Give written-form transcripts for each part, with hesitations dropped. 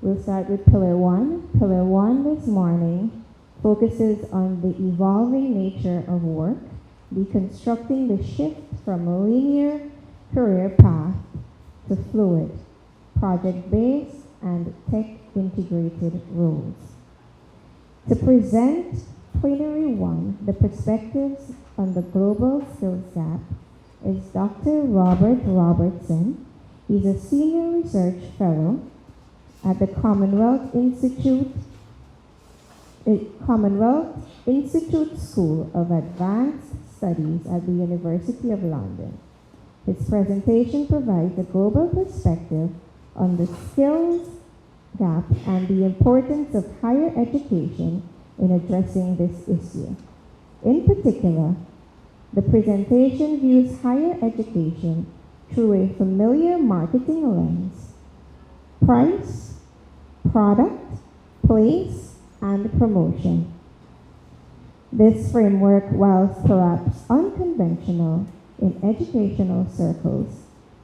We'll start with Pillar 1. Pillar 1 this morning focuses on the evolving nature of work, deconstructing the shift from a linear career path to fluid, project-based, and tech-integrated roles. To present Plenary 1, the perspectives on the global skills gap, is Dr. Robert Robertson. He's a senior research fellow at the Commonwealth Institute School of Advanced Studies at the University of London. His presentation provides a global perspective on the skills gap and the importance of higher education in addressing this issue. In particular, the presentation views higher education through a familiar marketing lens: price, product, place, and promotion. This framework, whilst perhaps unconventional in educational circles,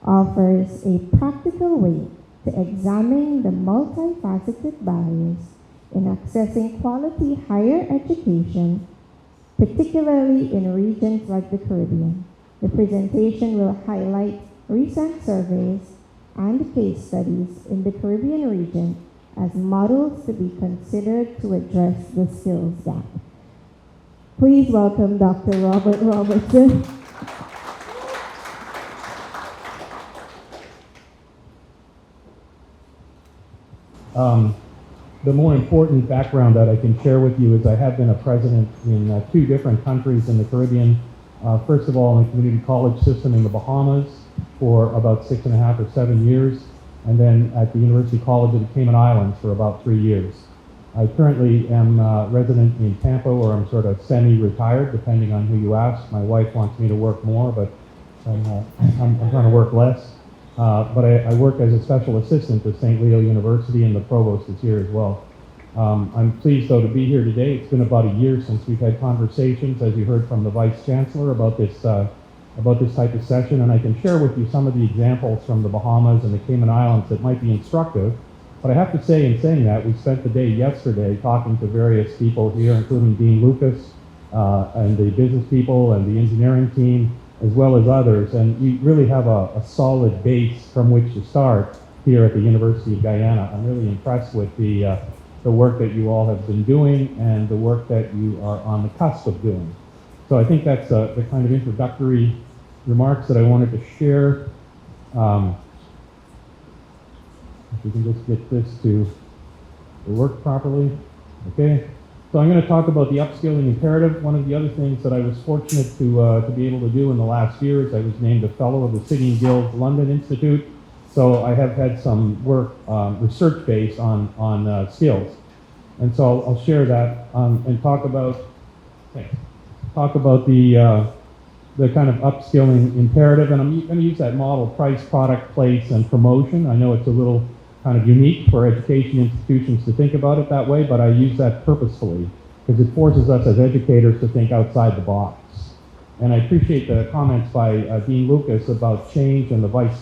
offers a practical way to examine the multifaceted barriers in accessing quality higher education, particularly in regions like the Caribbean. The presentation will highlight recent surveys and case studies in the Caribbean region as models to be considered to address the skills gap. Please welcome Dr. Robert Robertson. The more important background that I can share with you is I have been a president in 2 different countries in the Caribbean. First of all, in the community college system in the Bahamas for about 6.5 or 7 years, and then at the University College of the Cayman Islands for about 3 years. I currently am resident in Tampa, or I'm sort of semi-retired, depending on who you ask. My wife wants me to work more, but I'm trying to work less. But I work as a special assistant at St. Leo University, and the provost is here as well. I'm pleased, though, to be here today. It's been about a year since we've had conversations, as you heard from the Vice Chancellor, about this type of session, and I can share with you some of the examples from the Bahamas and the Cayman Islands that might be instructive. But I have to say, in saying that, we spent the day yesterday talking to various people here, including Dean Lucas, and the business people and the engineering team, as well as others, and we really have a solid base from which to start here at the University of Guyana. I'm really impressed with the work that you all have been doing and the work that you are on the cusp of doing. So I think that's the kind of introductory remarks that I wanted to share. If we can just get this to work properly. Okay. So I'm going to talk about the upskilling imperative. One of the other things that I was fortunate to be able to do in the last year is I was named a fellow of the City and Guilds London Institute. So I have had some work, research-based on skills. And so I'll share that and talk about the kind of upskilling imperative. And I'm going to use that model: price, product, place, and promotion. I know it's a little kind of unique for education institutions to think about it that way, but I use that purposefully because it forces us as educators to think outside the box. And I appreciate the comments by Dean Lucas about change, and the Vice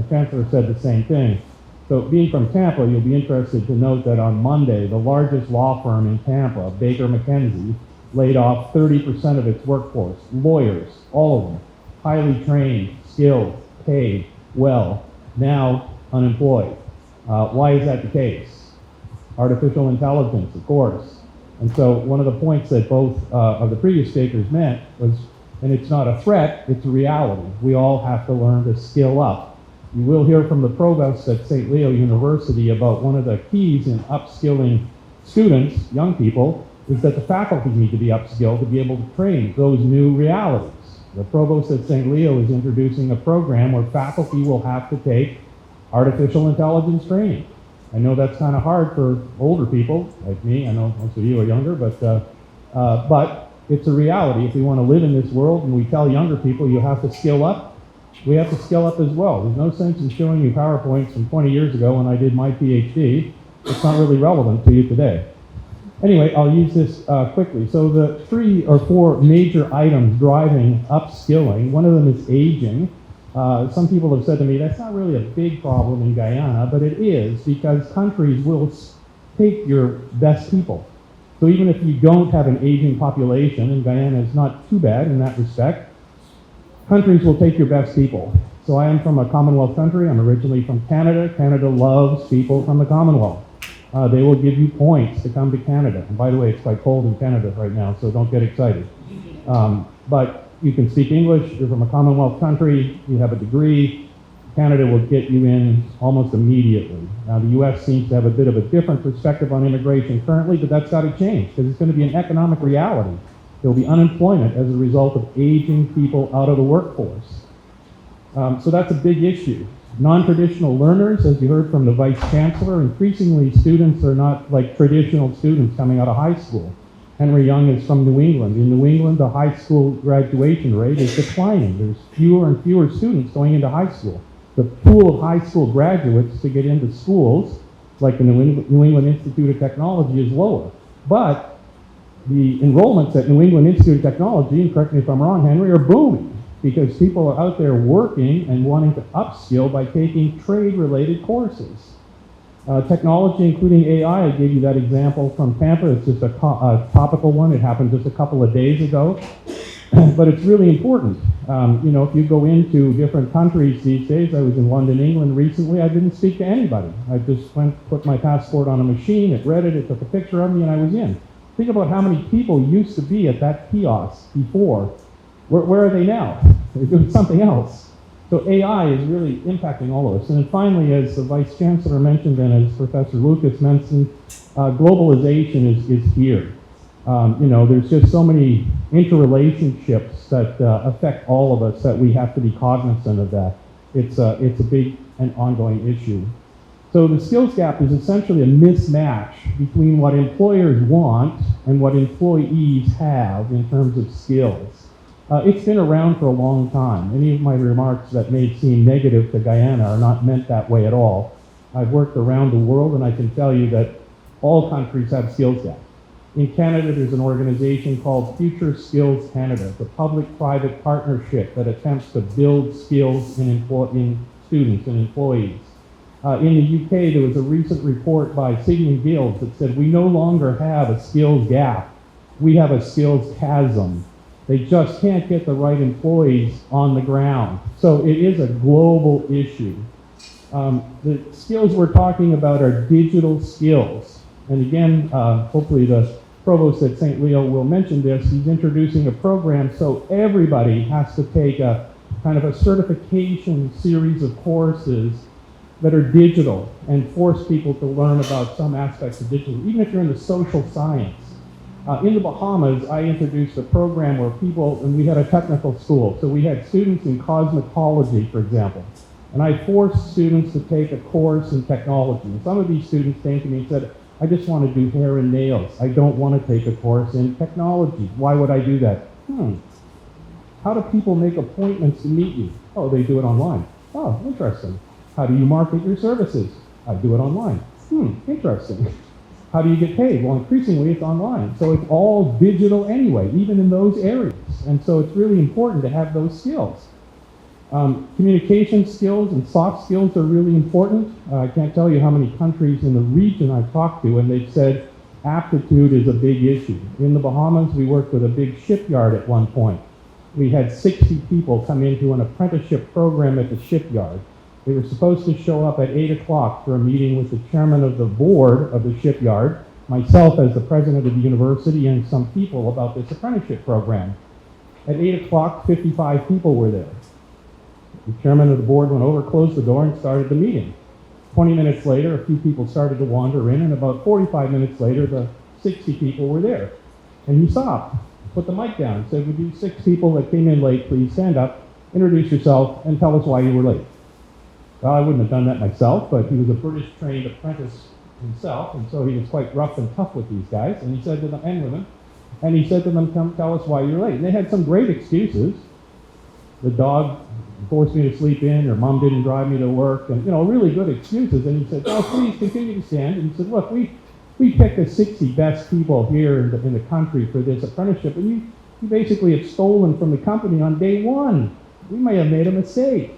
Chancellor said the same thing. So being from Tampa, you'll be interested to note that on Monday, the largest law firm in Tampa, Baker McKenzie, laid off 30% of its workforce. Lawyers, all of them, highly trained, skilled, paid, well, now unemployed. Why is that the case? Artificial intelligence, of course. And so one of the points that both of the previous speakers meant was, and it's not a threat, it's a reality. We all have to learn to skill up. You will hear from the provost at St. Leo University about one of the keys in upskilling students, young people, is that the faculty need to be upskilled to be able to train those new realities. The provost at St. Leo is introducing a program where faculty will have to take artificial intelligence training. I know that's kind of hard for older people like me. I know most of you are younger, but it's a reality. If we want to live in this world and we tell younger people you have to skill up, we have to skill up as well. There's no sense in showing you PowerPoints from 20 years ago when I did my PhD. It's not really relevant to you today. Anyway, I'll use this quickly. So the 3 or 4 major items driving upskilling, one of them is aging. Some people have said to me, that's not really a big problem in Guyana, but it is because countries will take your best people. So even if you don't have an aging population, and Guyana is not too bad in that respect, countries will take your best people. So I am from a Commonwealth country. I'm originally from Canada. Canada loves people from the Commonwealth. They will give you points to come to Canada. And by the way, it's quite cold in Canada right now, so don't get excited. But you can speak English, you're from a Commonwealth country, you have a degree, Canada will get you in almost immediately. Now the US seems to have a bit of a different perspective on immigration currently, but that's got to change because it's going to be an economic reality. There'll be unemployment as a result of aging people out of the workforce. So that's a big issue. Non-traditional learners, as you heard from the Vice Chancellor, increasingly students are not like traditional students coming out of high school. Henry Young is from New England. In New England, the high school graduation rate is declining. There's fewer and fewer students going into high school. The pool of high school graduates to get into schools, like the New England Institute of Technology, is lower. But the enrollments at New England Institute of Technology, and correct me if I'm wrong, Henry, are booming because people are out there working and wanting to upskill by taking trade-related courses. Technology, including AI, I gave you that example from Tampa. It's just a topical one. It happened just a couple of days ago. But it's really important. If you go into different countries these days, I was in London, England recently, I didn't speak to anybody. I just put my passport on a machine, it read it, it took a picture of me, and I was in. Think about how many people used to be at that kiosk before. Where are they now? They're doing something else. So AI is really impacting all of us. And then finally, as the Vice Chancellor mentioned and as Professor Lucas mentioned, globalization is here. There's just so many interrelationships that affect all of us that we have to be cognizant of that. It's a big and ongoing issue. So the skills gap is essentially a mismatch between what employers want and what employees have in terms of skills. It's been around for a long time. Any of my remarks that may seem negative to Guyana are not meant that way at all. I've worked around the world and I can tell you that all countries have skills gaps. In Canada, there's an organization called Future Skills Canada. It's a public-private partnership that attempts to build skills in students and employees. In the UK, there was a recent report by Sigmund Guilds that said we no longer have a skills gap. We have a skills chasm. They just can't get the right employees on the ground. So it is a global issue. The skills we're talking about are digital skills. And again, hopefully the provost at St. Leo will mention this. He's introducing a program so everybody has to take a kind of a certification series of courses that are digital and force people to learn about some aspects of digital, even if you're in the social science. In the Bahamas, I introduced a program where and we had a technical school, so we had students in cosmetology, for example, and I forced students to take a course in technology. And some of these students came to me and said, I just want to do hair and nails. I don't want to take a course in technology. Why would I do that? How do people make appointments to meet you? Oh, they do it online. Oh, interesting. How do you market your services? I do it online. Interesting. How do you get paid? Well, increasingly it's online. So it's all digital anyway, even in those areas. And so it's really important to have those skills. Communication skills and soft skills are really important. I can't tell you how many countries in the region I've talked to, and they've said aptitude is a big issue. In the Bahamas, we worked with a big shipyard at one point. We had 60 people come into an apprenticeship program at the shipyard. They were supposed to show up at 8 o'clock for a meeting with the chairman of the board of the shipyard, myself as the president of the university, and some people about this apprenticeship program. At 8 o'clock, 55 people were there. The chairman of the board went over, closed the door, and started the meeting. 20 minutes later, a few people started to wander in, and about 45 minutes later, the 60 people were there. And he stopped, put the mic down, and said, would you 6 people that came in late please stand up, introduce yourself, and tell us why you were late? Well, I wouldn't have done that myself, but he was a British-trained apprentice himself, and so he was quite rough and tough with these guys, and he said to them, and women, and he said to them, come tell us why you're late. And they had some great excuses. The dog forced me to sleep in, or mom didn't drive me to work, and really good excuses. And he said, oh, please continue to stand. And he said, look, we picked the 60 best people here in the country for this apprenticeship, and you basically have stolen from the company on day one. We may have made a mistake.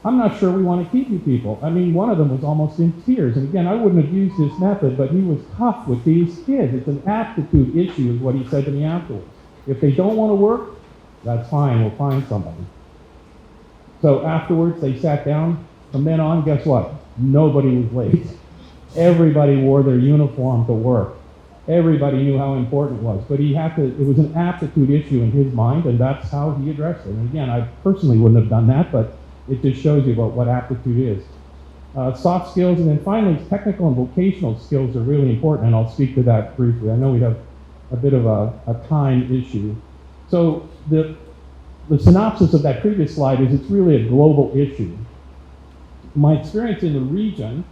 I'm not sure we want to keep you people. I mean, one of them was almost in tears. And again, I wouldn't have used this method, but he was tough with these kids. It's an aptitude issue is what he said to me afterwards. If they don't want to work, that's fine, we'll find somebody. So afterwards, they sat down. From then on, guess what? Nobody was late. Everybody wore their uniform to work. Everybody knew how important it was. But it was an aptitude issue in his mind, and that's how he addressed it. And again, I personally wouldn't have done that, but it just shows you about what aptitude is. Soft skills, and then finally, technical and vocational skills are really important, and I'll speak to that briefly. I know we have a bit of a time issue. So the synopsis of that previous slide is it's really a global issue. My experience in the region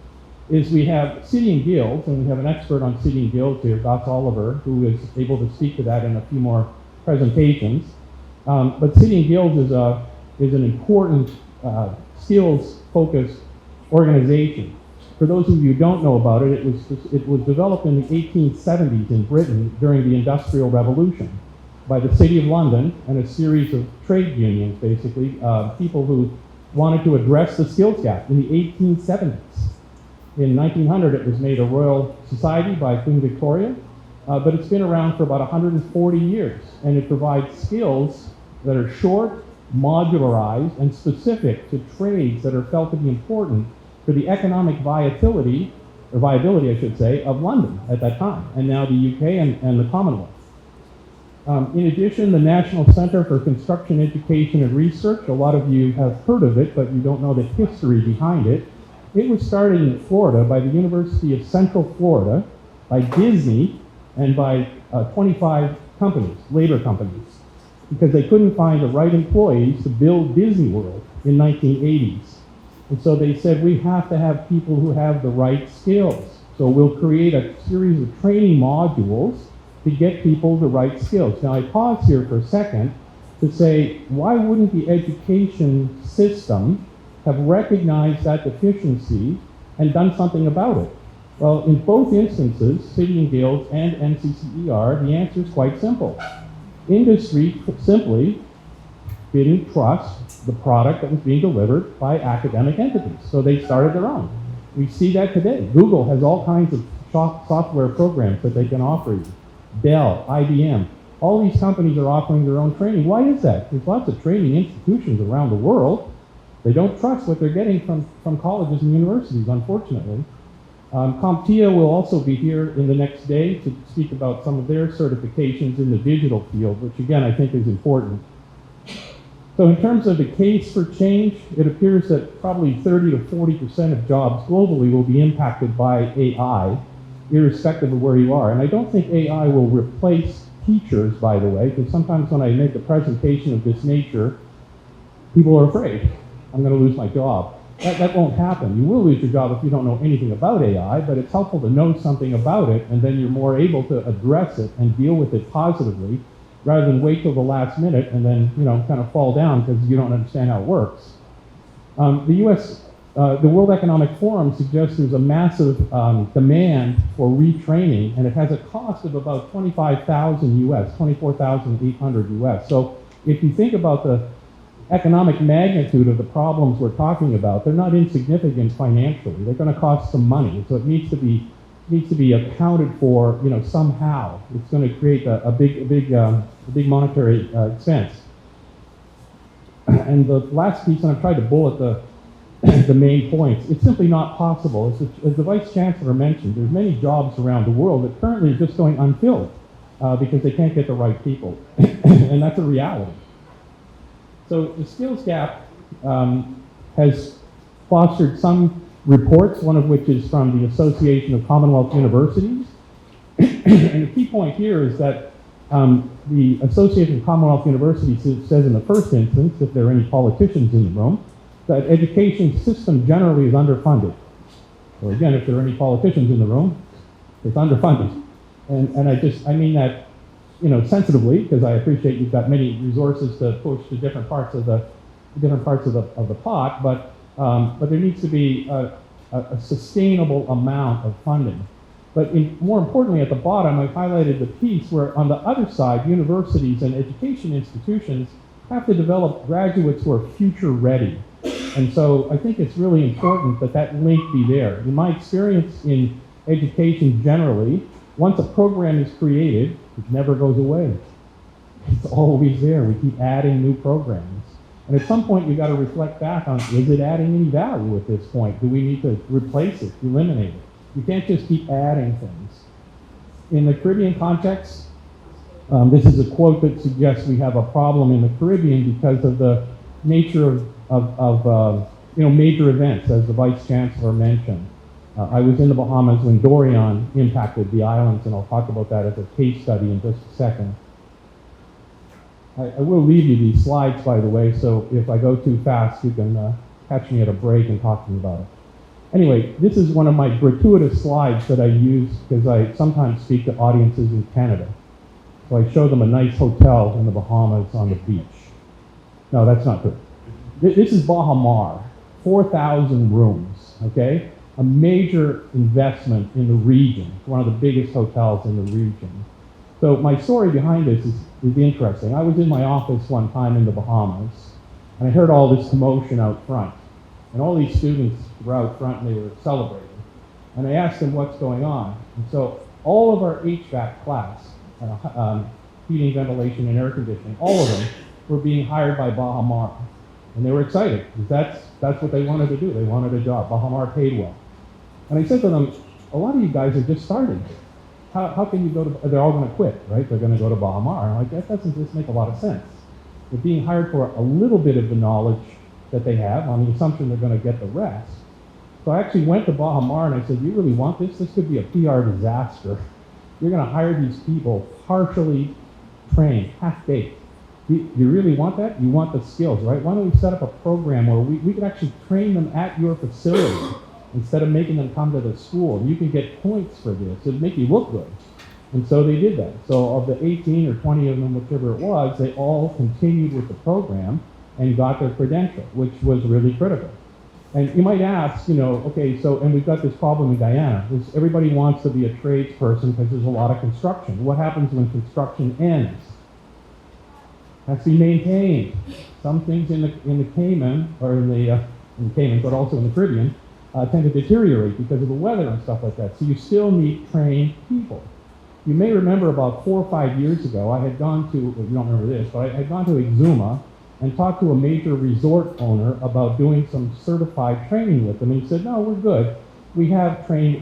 is we have city and guilds, and we have an expert on city and guilds here, Gus Oliver, who is able to speak to that in a few more presentations. But city and guilds is an important skills-focused organization. For those of you who don't know about it, it was developed in the 1870s in Britain during the Industrial Revolution by the City of London and a series of trade unions, basically, people who wanted to address the skills gap in the 1870s. In 1900, it was made a Royal Society by Queen Victoria, but it's been around for about 140 years, and it provides skills that are short, modularized, and specific to trades that are felt to be important for the economic viability, I should say, of London at that time, and now the UK and the Commonwealth. In addition, the National Center for Construction Education and Research, a lot of you have heard of it, but you don't know the history behind it. It was started in Florida by the University of Central Florida, by Disney, and by 25 companies, labor companies, because they couldn't find the right employees to build Disney World in 1980s. And so they said, we have to have people who have the right skills. So we'll create a series of training modules to get people the right skills. Now I pause here for a second to say, why wouldn't the education system have recognized that deficiency and done something about it? Well, in both instances, City and Guilds and NCCER, the answer is quite simple. Industry simply didn't trust the product that was being delivered by academic entities, so they started their own. We see that today. Google has all kinds of software programs that they can offer you. Dell, IBM, all these companies are offering their own training. Why is that? There's lots of training institutions around the world. They don't trust what they're getting from colleges and universities, unfortunately. CompTIA will also be here in the next day to speak about some of their certifications in the digital field, which again I think is important. So in terms of the case for change, it appears that probably 30 to 40% of jobs globally will be impacted by AI, irrespective of where you are. And I don't think AI will replace teachers, by the way, because sometimes when I make a presentation of this nature, people are afraid I'm going to lose my job. That won't happen. You will lose your job if you don't know anything about AI, but it's helpful to know something about it, and then you're more able to address it and deal with it positively, rather than wait till the last minute and then, kind of fall down because you don't understand how it works. The World Economic Forum suggests there's a massive demand for retraining, and it has a cost of about $25,000 US, $24,800 US. So if you think about the economic magnitude of the problems we're talking about, they're not insignificant financially. They're going to cost some money, so it needs to be accounted for, somehow. It's going to create a big monetary expense. And the last piece, and I've tried to bullet the main points. It's simply not possible. As the Vice Chancellor mentioned, there's many jobs around the world that currently are just going unfilled because they can't get the right people, and that's a reality. So the skills gap has fostered some reports, one of which is from the Association of Commonwealth Universities. And the key point here is that the Association of Commonwealth Universities says in the first instance, if there are any politicians in the room, that education system generally is underfunded. So again, if there are any politicians in the room, it's underfunded. And I mean that sensitively, because I appreciate you've got many resources to push to different parts of the pot, but there needs to be a sustainable amount of funding. But more importantly, at the bottom, I've highlighted the piece where on the other side, universities and education institutions have to develop graduates who are future ready. And so I think it's really important that that link be there. In my experience in education generally, once a program is created, it never goes away. It's always there. We keep adding new programs. And at some point, you've got to reflect back on, is it adding any value at this point? Do we need to replace it, eliminate it? You can't just keep adding things. In the Caribbean context, this is a quote that suggests we have a problem in the Caribbean because of the nature of major events, as the Vice Chancellor mentioned. I was in the Bahamas when Dorian impacted the islands, and I'll talk about that as a case study in just a second. I will leave you these slides, by the way, so if I go too fast, you can catch me at a break and talk to me about it. Anyway, this is one of my gratuitous slides that I use because I sometimes speak to audiences in Canada. So I show them a nice hotel in the Bahamas on the beach. No, that's not true. This is Baha Mar, 4,000 rooms, okay? A major investment in the region, one of the biggest hotels in the region. So my story behind this is interesting. I was in my office one time in the Bahamas, and I heard all this commotion out front. And all these students were out front, and they were celebrating. And I asked them what's going on. And so all of our HVAC class, heating, ventilation, and air conditioning, all of them were being hired by Baha Mar. And they were excited, because that's what they wanted to do. They wanted a job. Baha Mar paid well. And I said to them, a lot of you guys are just starting. How can you go to, they're all going to quit, right? They're going to go to Baha Mar. I'm like, that doesn't just make a lot of sense. They're being hired for a little bit of the knowledge that they have on the assumption they're going to get the rest. So I actually went to Baha Mar and I said, you really want this? This could be a PR disaster. You're going to hire these people partially trained, half-baked. You really want that? You want the skills, right? Why don't we set up a program where we could actually train them at your facility instead of making them come to the school? You can get points for this. It'd make you look good. And so they did that. So of the 18 or 20 of them, whichever it was, they all continued with the program and got their credential, which was really critical. And you might ask, okay, so, and we've got this problem in Guyana. Everybody wants to be a tradesperson because there's a lot of construction. What happens when construction ends? It has to be maintained. Some things in the Cayman, or in the Cayman, but also in the Caribbean, tend to deteriorate because of the weather and stuff like that. So you still need trained people. You may remember about 4 or 5 years ago, I had gone to, well, you don't remember this, but I had gone to Exuma and talked to a major resort owner about doing some certified training with them. And he said, no, we're good. We have trained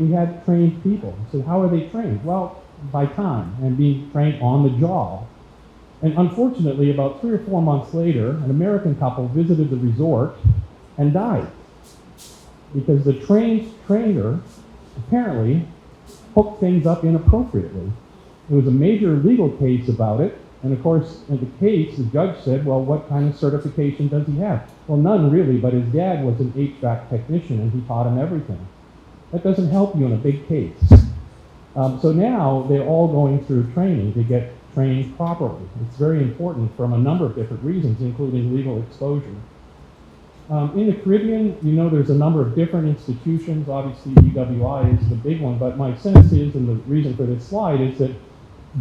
people. I said, how are they trained? Well, by time and being trained on the job. And unfortunately, about 3 or 4 months later, an American couple visited the resort and died because the trainer apparently hooked things up inappropriately. There was a major legal case about it. And of course, in the case, the judge said, well, what kind of certification does he have? Well, none really, but his dad was an HVAC technician and he taught him everything. That doesn't help you in a big case. So now they're all going through training to get trained properly. It's very important from a number of different reasons, including legal exposure. In the Caribbean, there's a number of different institutions. Obviously, UWI is the big one, but my sense is, and the reason for this slide is that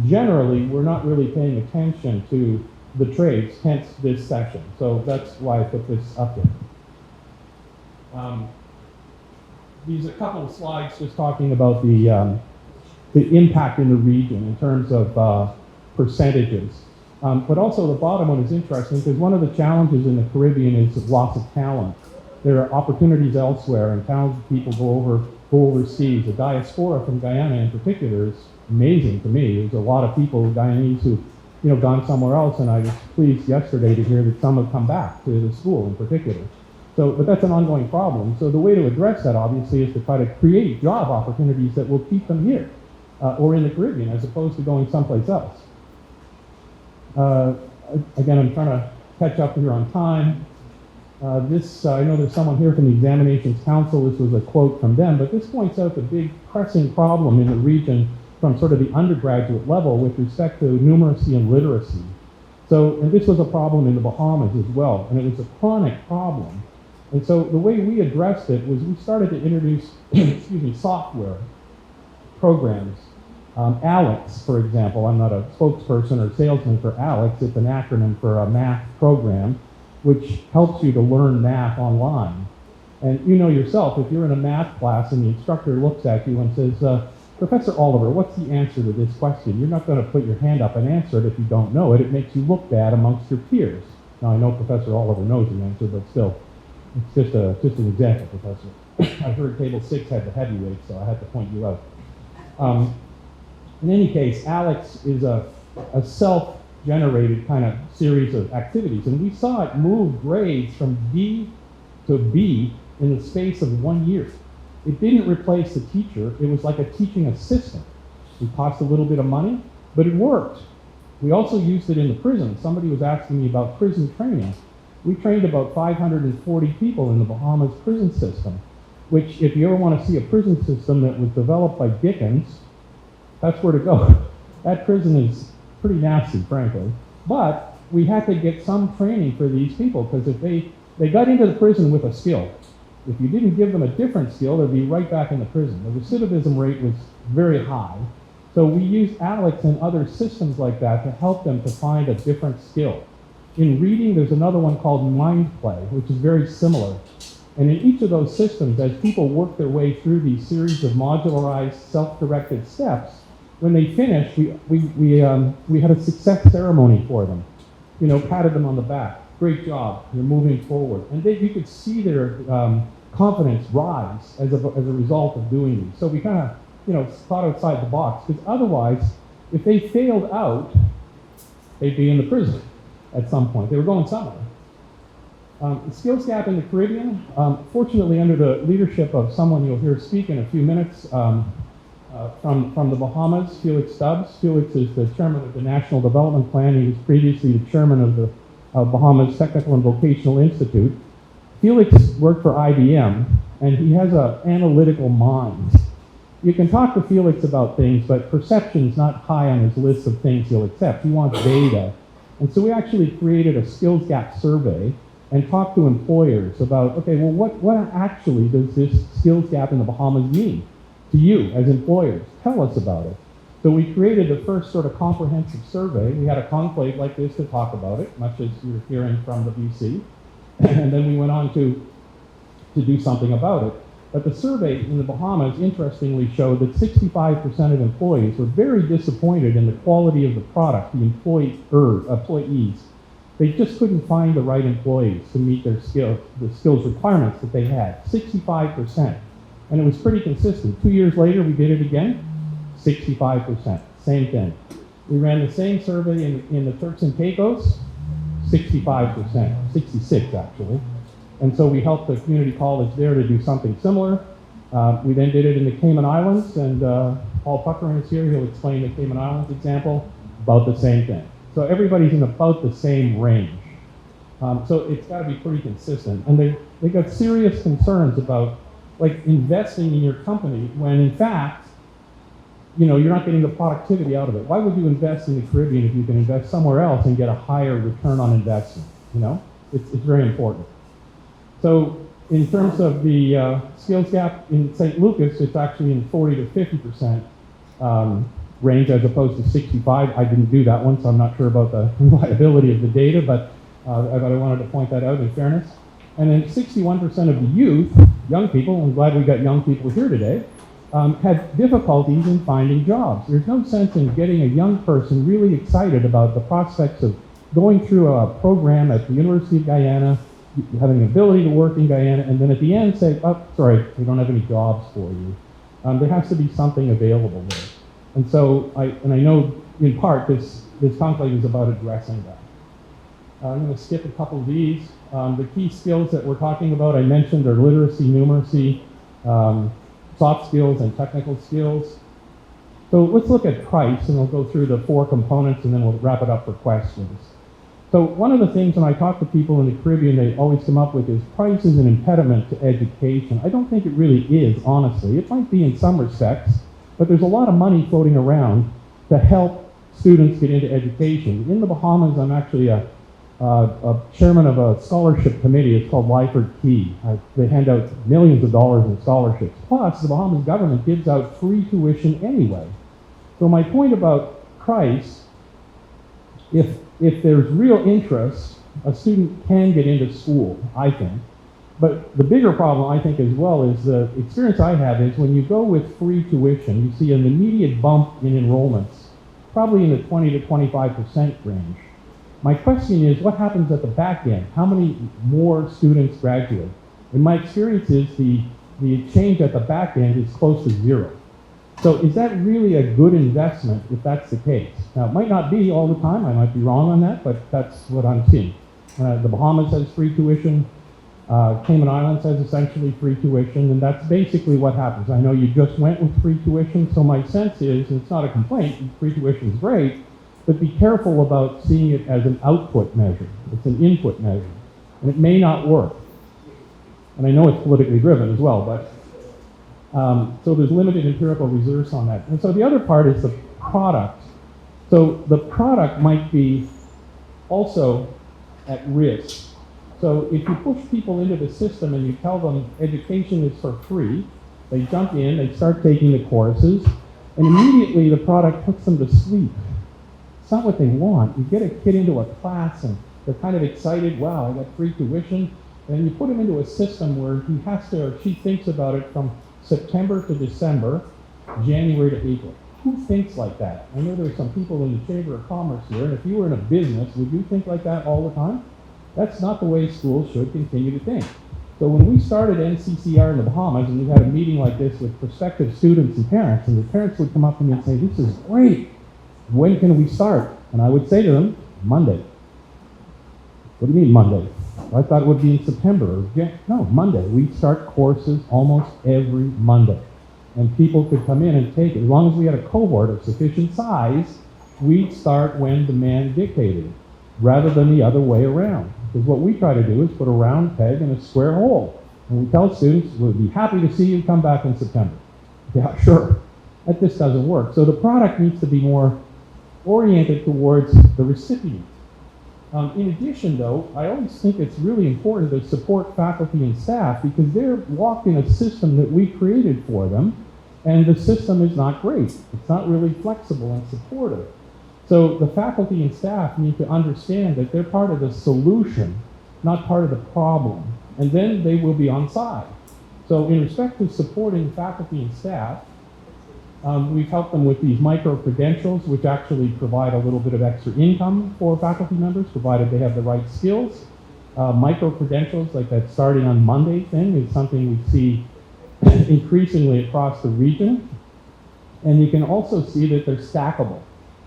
generally, we're not really paying attention to the trades, hence this session. So that's why I put this up there. These are a couple of slides just talking about the impact in the region in terms of percentages. But also the bottom one is interesting because one of the challenges in the Caribbean is loss of talent. There are opportunities elsewhere and talented people go overseas. The diaspora from Guyana in particular is amazing to me. There's a lot of people, Guyanese, who've gone somewhere else, and I was pleased yesterday to hear that some have come back to the school in particular. So, but that's an ongoing problem. So the way to address that, obviously, is to try to create job opportunities that will keep them here or in the Caribbean as opposed to going someplace else. Again, I'm trying to catch up here on time. I know there's someone here from the Examinations Council. This was a quote from them, but this points out the big pressing problem in the region from sort of the undergraduate level with respect to numeracy and literacy. So, and this was a problem in the Bahamas as well, and it was a chronic problem. And so the way we addressed it was we started to introduce, software programs. ALEX, for example, I'm not a spokesperson or salesman for ALEX, it's an acronym for a math program. which helps you to learn math online. And you know yourself, if you're in a math class and the instructor looks at you and says, Professor Oliver, what's the answer to this question? You're not going to put your hand up and answer it if you don't know it. It makes you look bad amongst your peers. Now, I know Professor Oliver knows the answer, but still, it's just an example, Professor. I heard table 6 had the heavyweight, so I had to point you out. In any case, ALEX is a self-generated kind of series of activities, and we saw it move grades from D to B in the space of 1 year. It didn't replace the teacher. It was like a teaching assistant. It cost a little bit of money, but it worked. We also used it in the prison. Somebody was asking me about prison training. We trained about 540 people in the Bahamas prison system, which if you ever want to see a prison system that was developed by Dickens, that's where to go. That prison is pretty nasty, frankly. But we had to get some training for these people, because if they got into the prison with a skill. If you didn't give them a different skill, they'd be right back in the prison. The recidivism rate was very high. So we used ALEX and other systems like that to help them to find a different skill. In reading, there's another one called MindPlay, which is very similar. And in each of those systems, as people work their way through these series of modularized, self-directed steps, when they finished, we had a success ceremony for them. You know, patted them on the back. Great job, you're moving forward. And you could see their confidence rise as a result of doing these. So we kind of, thought outside the box, because otherwise, if they failed out, they'd be in the prison at some point. They were going somewhere. The skills gap in the Caribbean, fortunately under the leadership of someone you'll hear speak in a few minutes, from the Bahamas, Felix Stubbs. Felix is the chairman of the National Development Plan. He was previously the chairman of the Bahamas Technical and Vocational Institute. Felix worked for IBM, and he has an analytical mind. You can talk to Felix about things, but perception's not high on his list of things he'll accept. He wants data. And so we actually created a skills gap survey and talked to employers about, okay, well, what actually does this skills gap in the Bahamas mean to you as employers? Tell us about it. So we created the first sort of comprehensive survey. We had a conclave like this to talk about it, much as you're hearing from the VC. And then we went on to do something about it. But the survey in the Bahamas, interestingly, showed that 65% of employees were very disappointed in the quality of the product, the employees. They just couldn't find the right employees to meet the skills requirements that they had, 65%. And it was pretty consistent. 2 years later, we did it again, 65%, same thing. We ran the same survey in the Turks and Caicos, 65%, 66 actually. And so we helped the community college there to do something similar. We then did it in the Cayman Islands, and Paul Puckering is here. He'll explain the Cayman Islands example, about the same thing. So everybody's in about the same range. So it's got to be pretty consistent. And they got serious concerns about like investing in your company when in fact, you're not getting the productivity out of it. Why would you invest in the Caribbean if you can invest somewhere else and get a higher return on investment? It's very important. So in terms of the skills gap in St. Lucas, it's actually in 40 to 50% range as opposed to 65. I didn't do that one, so I'm not sure about the reliability of the data, but I wanted to point that out in fairness. And then 61% of the youth, young people, I'm glad we got young people here today, had difficulties in finding jobs. There's no sense in getting a young person really excited about the prospects of going through a program at the University of Guyana, having the ability to work in Guyana, and then at the end say, oh, sorry, we don't have any jobs for you. There has to be something available there. And so, I know in part this conclave is about addressing that. I'm going to skip a couple of these. The key skills that we're talking about, I mentioned, are literacy, numeracy, soft skills, and technical skills. So let's look at price, and we'll go through the 4 components, and then we'll wrap it up for questions. So one of the things when I talk to people in the Caribbean, they always come up with is price is an impediment to education. I don't think it really is, honestly. It might be in some respects, but there's a lot of money floating around to help students get into education. In the Bahamas, I'm actually a chairman of a scholarship committee. It's called Lyford Key. They hand out millions of dollars in scholarships. Plus, the Bahamas government gives out free tuition anyway. So my point about price, if there's real interest a student can get into school, I think. But the bigger problem, I think, as well, is the experience I have is when you go with free tuition, you see an immediate bump in enrollments, probably in the 20 to 25% range. My question is, what happens at the back end? How many more students graduate? And my experience is the change at the back end is close to zero. So is that really a good investment if that's the case? Now, it might not be all the time. I might be wrong on that, but that's what I'm seeing. The Bahamas has free tuition. Cayman Islands has essentially free tuition, and that's basically what happens. I know you just went with free tuition, so my sense is, and it's not a complaint, free tuition is great, but be careful about seeing it as an output measure. It's an input measure, and it may not work. And I know it's politically driven as well, but so there's limited empirical research on that. And so the other part is the product. So the product might be also at risk. So if you push people into the system and you tell them education is for free, they jump in, they start taking the courses, and immediately the product puts them to sleep. It's not what they want. You get a kid into a class and they're kind of excited, wow, I got free tuition, and you put them into a system where he has to, or she thinks about it from September to December, January to April. Who thinks like that? I know there's some people in the Chamber of Commerce here, and if you were in a business, would you think like that all the time? That's not the way schools should continue to think. So when we started NCCR in the Bahamas, and we had a meeting like this with prospective students and the parents would come up to me and say, this is great. When can we start? And I would say to them, Monday. What do you mean Monday? I thought it would be in September. No, Monday. We start courses almost every Monday. And people could come in and take it. As long as we had a cohort of sufficient size, we'd start when demand dictated, rather than the other way around. Because what we try to do is put a round peg in a square hole. And we tell students, we'll be happy to see you, come back in September. Yeah, sure. That just doesn't work. So the product needs to be more oriented towards the recipient. In addition, though, I always think it's really important to support faculty and staff because they're locked in a system that we created for them, and the system is not great. It's not really flexible and supportive. So the faculty and staff need to understand that they're part of the solution, not part of the problem, and then they will be on side. So in respect to supporting faculty and staff, we've helped them with these micro-credentials, which actually provide a little bit of extra income for faculty members, provided they have the right skills. Micro-credentials, like that starting on Monday thing, is something we see increasingly across the region. And you can also see that they're stackable.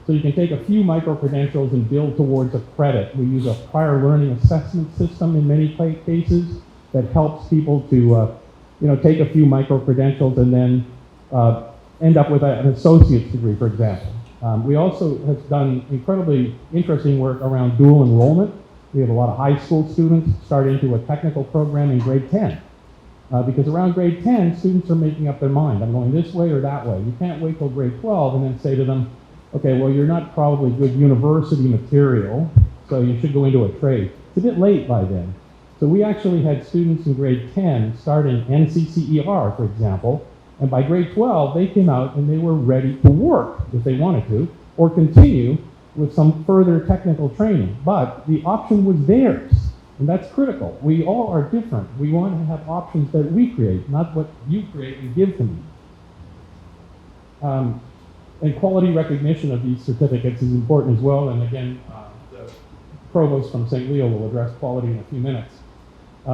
So you can take a few micro-credentials and build towards a credit. We use a prior learning assessment system in many cases that helps people to take a few micro-credentials and then end up with an associate's degree, for example. We also have done incredibly interesting work around dual enrollment. We have a lot of high school students start into a technical program in grade 10. Because around grade 10, students are making up their mind. I'm going this way or that way. You can't wait till grade 12 and then say to them, okay, well, you're not probably good university material, so you should go into a trade. It's a bit late by then. So we actually had students in grade 10 starting NCCER, for example, and by grade 12, they came out and they were ready to work if they wanted to, or continue with some further technical training. But the option was theirs, and that's critical. We all are different. We want to have options that we create, not what you create and give to me. And quality recognition of these certificates is important as well, and again, the provost from St. Leo will address quality in a few minutes.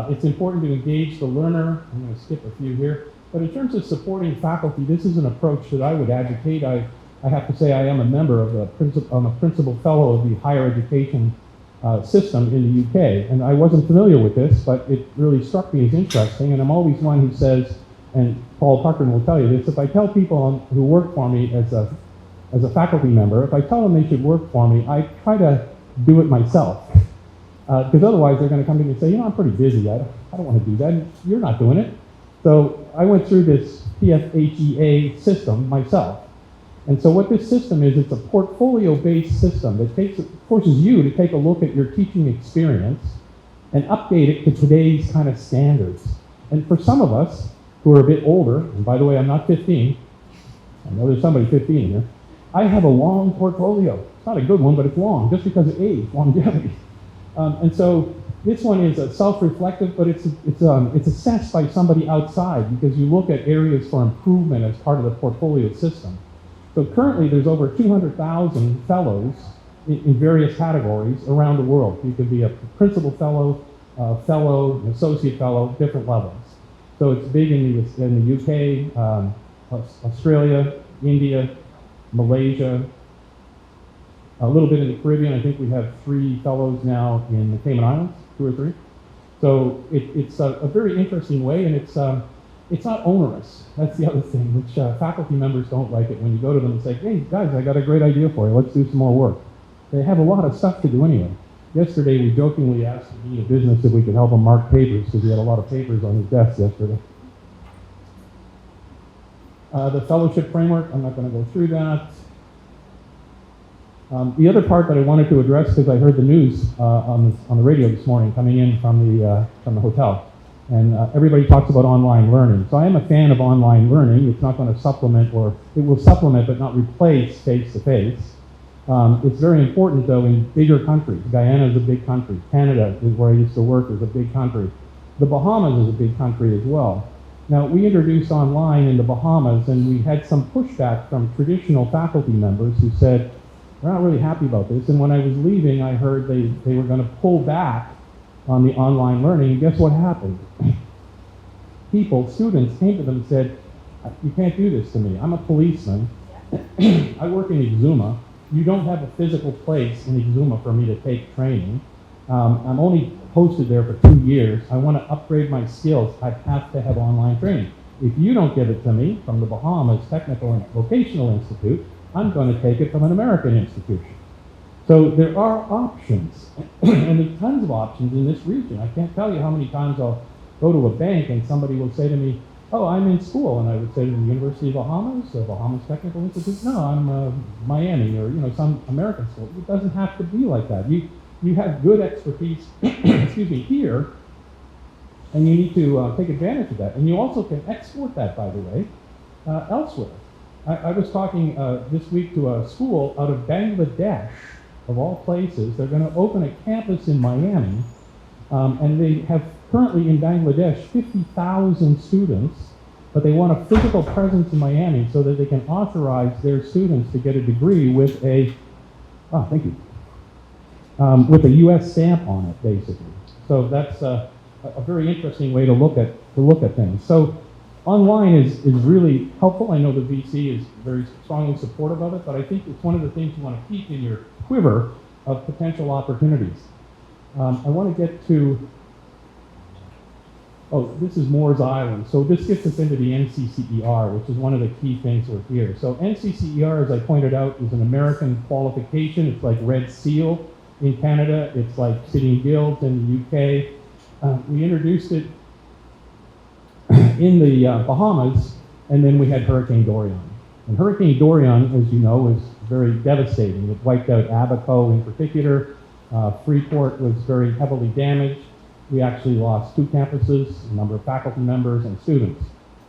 It's important to engage the learner. I'm going to skip a few here. But in terms of supporting faculty, this is an approach that I would advocate. I have to say I am a member of I'm a principal fellow of the higher education system in the UK. And I wasn't familiar with this, but it really struck me as interesting. And I'm always one who says, and Paul Tucker will tell you this, if I tell people who work for me as a faculty member, if I tell them they should work for me, I try to do it myself. Because otherwise they're going to come to me and say, I'm pretty busy. I don't want to do that. You're not doing it. So I went through this PFHEA system myself. And so what this system is, it's a portfolio-based system that forces you to take a look at your teaching experience and update it to today's kind of standards. And for some of us who are a bit older, and by the way, I'm not 15. I know there's somebody 15 here. I have a long portfolio. It's not a good one, but it's long, just because of age, longevity. And so this one is self-reflective, but it's assessed by somebody outside because you look at areas for improvement as part of the portfolio system. So currently there's over 200,000 fellows in various categories around the world. You could be a principal fellow, an associate fellow, different levels. So it's big in the UK, Australia, India, Malaysia, a little bit in the Caribbean. I think we have 3 fellows now in the Cayman Islands, 2 or 3. So it's a very interesting way, and it's not onerous. That's the other thing, which faculty members don't like it when you go to them and say, hey guys, I got a great idea for you, let's do some more work. They have a lot of stuff to do anyway. Yesterday we jokingly asked the dean of business if we could help him mark papers because he had a lot of papers on his desk yesterday. The fellowship framework, I'm not going to go through that. The other part that I wanted to address, because I heard the news on the radio this morning coming in from the hotel, and everybody talks about online learning. So I am a fan of online learning. It's not going to supplement, or it will supplement but not replace face-to-face. It's very important though in bigger countries. Guyana is a big country. Canada is where I used to work, is a big country. The Bahamas is a big country as well. Now we introduced online in the Bahamas and we had some pushback from traditional faculty members who said, we're not really happy about this. And when I was leaving, I heard they were going to pull back on the online learning. And guess what happened? Students came to them and said, you can't do this to me. I'm a policeman. I work in Exuma. You don't have a physical place in Exuma for me to take training. I'm only posted there for 2 years. I want to upgrade my skills. I have to have online training. If you don't give it to me from the Bahamas Technical and Vocational Institute, I'm going to take it from an American institution. So there are options, and there's tons of options in this region. I can't tell you how many times I'll go to a bank and somebody will say to me, oh, I'm in school, and I would say to the University of Bahamas, the Bahamas Technical Institute, no, I'm Miami, or some American school. It doesn't have to be like that. You have good expertise, excuse me, here, and you need to take advantage of that. And you also can export that, by the way, elsewhere. I was talking this week to a school out of Bangladesh, of all places. They're going to open a campus in Miami, and they have currently in Bangladesh 50,000 students, but they want a physical presence in Miami so that they can authorize their students to get a degree with a, with a U.S. stamp on it, basically. So that's a very interesting way to look at things. So online is really helpful. I know the VC is very strongly supportive of it, but I think it's one of the things you want to keep in your quiver of potential opportunities. I want to get to, this is Moore's Island. So this gets us into the NCCER, which is one of the key things we're here. So NCCER, as I pointed out, is an American qualification. It's like Red Seal in Canada. It's like Sitting Guilds in the UK. We introduced it in the Bahamas, and then we had Hurricane Dorian. And Hurricane Dorian, as you know, was very devastating. It wiped out Abaco in particular. Freeport was very heavily damaged. We actually lost 2 campuses, a number of faculty members and students.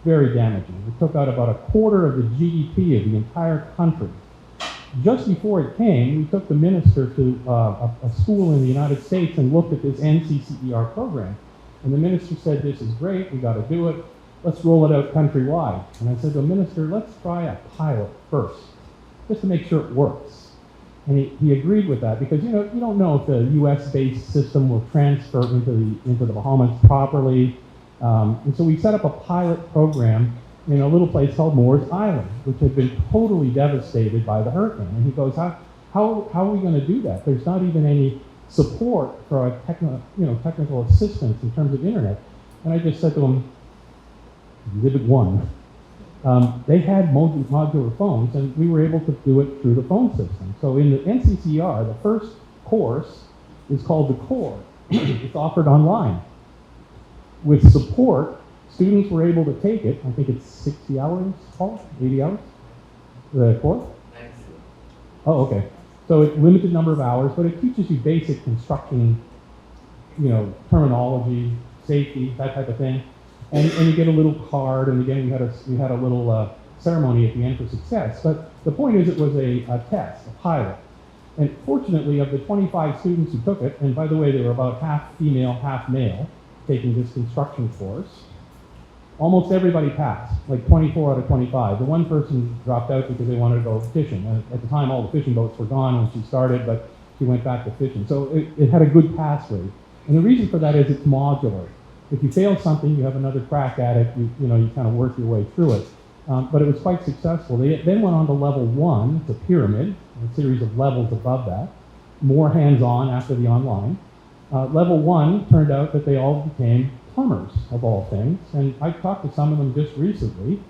Very damaging. It took out about a quarter of the GDP of the entire country. Just before it came, we took the minister to a school in the United States and looked at this NCCER program. And the minister said, this is great, we got to do it. Let's roll it out countrywide. And I said to the minister, let's try a pilot first, just to make sure it works. And he agreed with that because you don't know if the U.S.-based system will transfer into the Bahamas properly. And so we set up a pilot program in a little place called Moore's Island, which had been totally devastated by the hurricane. And he goes, how are we going to do that? There's not even any support for a technical assistance in terms of internet. And I just said to him, Exhibit 1. They had modular phones, and we were able to do it through the phone system. So in the NCCR, the first course is called the Core. It's offered online. With support, students were able to take it. I think it's 60 hours, Paul? 80 hours? The Core? Oh, okay. So it's a limited number of hours, but it teaches you basic construction, terminology, safety, that type of thing. And you get a little card, and again, we had a little ceremony at the end for success. But the point is, it was a test, a pilot. And fortunately, of the 25 students who took it, and by the way, they were about half female, half male, taking this construction course, almost everybody passed, like 24 out of 25. The one person dropped out because they wanted to go fishing. And at the time, all the fishing boats were gone when she started, but she went back to fishing. So it had a good pass rate. And the reason for that is it's modular. If you fail something, you have another crack at it. You kind of work your way through it. But it was quite successful. They then went on to level 1, it's a pyramid, a series of levels above that, more hands-on after the online. Level 1 turned out that they all became plumbers, of all things. And I talked to some of them just recently.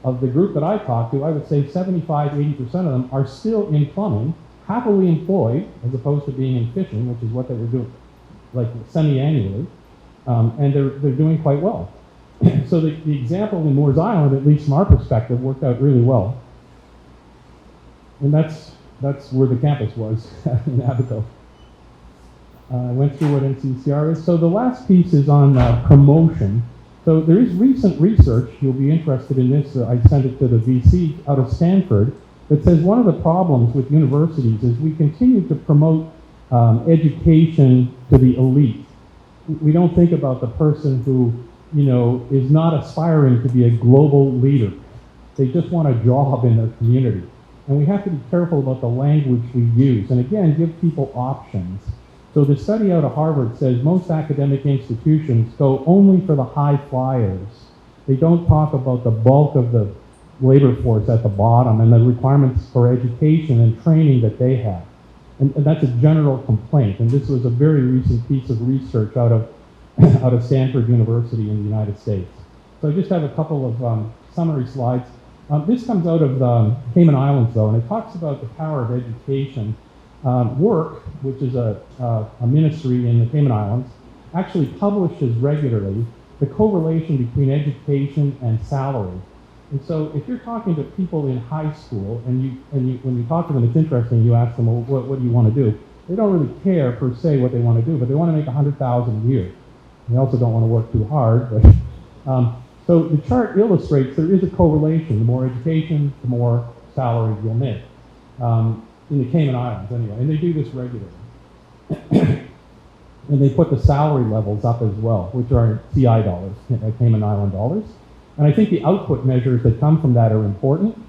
Of the group that I talked to, I would say 75-80% of them are still in plumbing, happily employed, as opposed to being in fishing, which is what they were doing, like semi-annually. And they're doing quite well. So the example in Moores Island, at least from our perspective, worked out really well. And that's where the campus was in Abaco. I went through what NCCR is. So the last piece is on promotion. So there is recent research, you'll be interested in this, I sent it to the VC out of Stanford, that says one of the problems with universities is we continue to promote education to the elite. We don't think about the person who, is not aspiring to be a global leader. They just want a job in their community. And we have to be careful about the language we use. And again, give people options. So the study out of Harvard says most academic institutions go only for the high flyers. They don't talk about the bulk of the labor force at the bottom and the requirements for education and training that they have. And that's a general complaint. And this was a very recent piece of research out of Stanford University in the United States. So I just have a couple of summary slides. This comes out of the Cayman Islands, though, and it talks about the power of education. Work, which is a ministry in the Cayman Islands, actually publishes regularly the correlation between education and salary. And so if you're talking to people in high school, and when you talk to them, it's interesting, you ask them, well, what do you want to do? They don't really care, per se, what they want to do, but they want to make $100,000 a year. They also don't want to work too hard. But, so the chart illustrates there is a correlation. The more education, the more salary you'll make. In the Cayman Islands, anyway, and they do this regularly. And they put the salary levels up as well, which are CI dollars, Cayman Island dollars. And I think the output measures that come from that are important.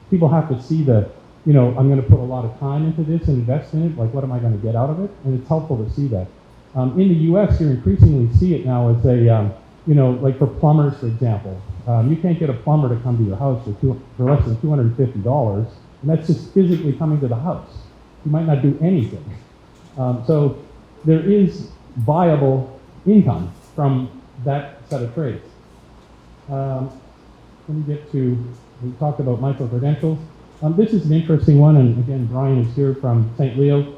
People have to see I'm going to put a lot of time into this and invest in it, like what am I going to get out of it? And it's helpful to see that. In the US, you increasingly see it now as like for plumbers, for example. You can't get a plumber to come to your house for less than $250, and that's just physically coming to the house. You might not do anything. So there is viable income from that set of trades. Let me get to, we talked about micro-credentials. This is an interesting one, and again, Brian is here from St. Leo.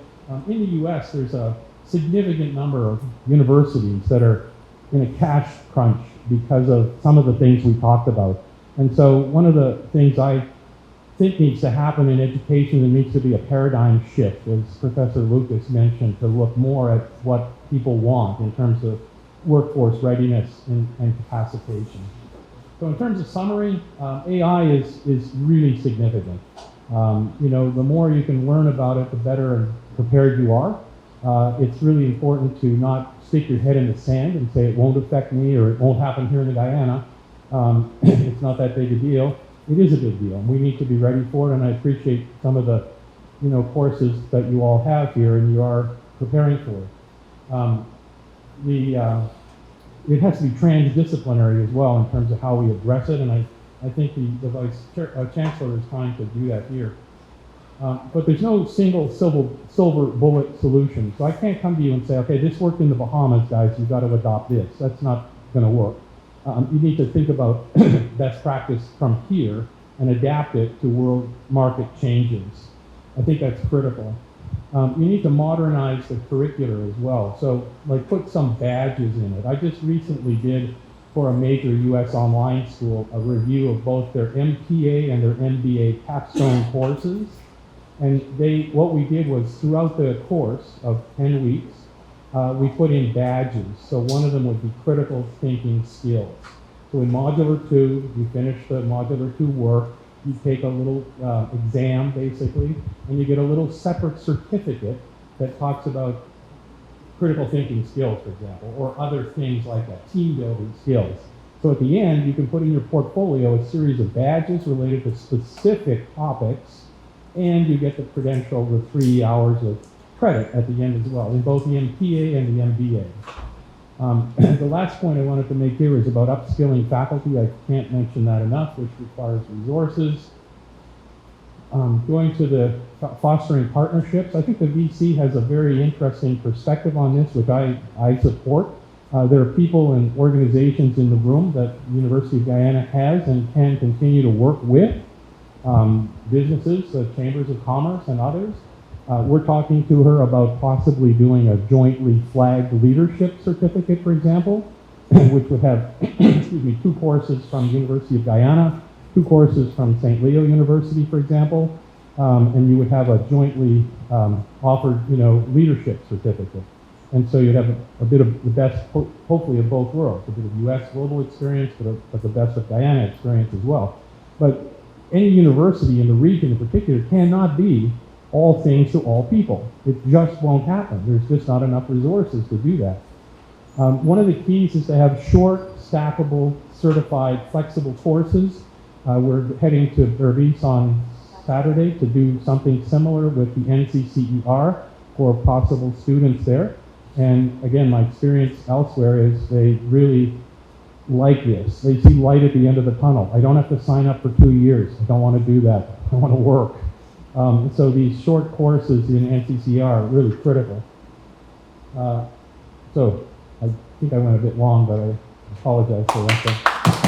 In the US, there's a significant number of universities that are in a cash crunch because of some of the things we talked about. And so one of the things I think needs to happen in education, there needs to be a paradigm shift, as Professor Lucas mentioned, to look more at what people want in terms of workforce readiness and capacitation. So in terms of summary, AI is really significant. The more you can learn about it, the better prepared you are. It's really important to not stick your head in the sand and say it won't affect me or it won't happen here in Guyana. It's not that big a deal. It is a big deal. We need to be ready for it, and I appreciate some of the courses that you all have here and you are preparing for it. It has to be transdisciplinary as well in terms of how we address it, and I think the Vice Chancellor is trying to do that here. But there's no single silver bullet solution. So I can't come to you and say, okay, this worked in the Bahamas, guys, you've got to adopt this. That's not going to work. You need to think about best practice from here and adapt it to world market changes. I think that's critical. You need to modernize the curricula as well. So like put some badges in it. I just recently did for a major US online school a review of both their MPA and their MBA capstone courses. And what we did was throughout the course of 10 weeks, we put in badges. So one of them would be critical thinking skills. So in Modular 2, you finish the Modular 2 work, you take a little exam, basically, and you get a little separate certificate that talks about critical thinking skills, for example, or other things like that, team building skills. So at the end, you can put in your portfolio a series of badges related to specific topics, and you get the credential with 3 hours of credit at the end as well, in both the MPA and the MBA. The last point I wanted to make here is about upskilling faculty. I can't mention that enough, which requires resources. Going to the fostering partnerships, I think the VC has a very interesting perspective on this, which I support. There are people and organizations in the room that the University of Guyana has and can continue to work with, businesses, chambers of commerce, and others. We're talking to her about possibly doing a jointly flagged leadership certificate, for example, which would have, excuse me, 2 courses from the University of Guyana, 2 courses from St. Leo University, for example, and you would have a jointly offered, leadership certificate. And so you'd have a bit of the best, hopefully, of both worlds, a bit of U.S. global experience, but the best of Guyana experience as well. But any university in the region in particular cannot be all things to all people. It just won't happen. There's just not enough resources to do that. One of the keys is to have short, stackable, certified, flexible courses. We're heading to Berbice on Saturday to do something similar with the NCCER for possible students there. And again, my experience elsewhere is they really like this. They see light at the end of the tunnel. I don't have to sign up for 2 years. I don't want to do that. I want to work. So these short courses in NCCR are really critical. So I think I went a bit long, but I apologize for that.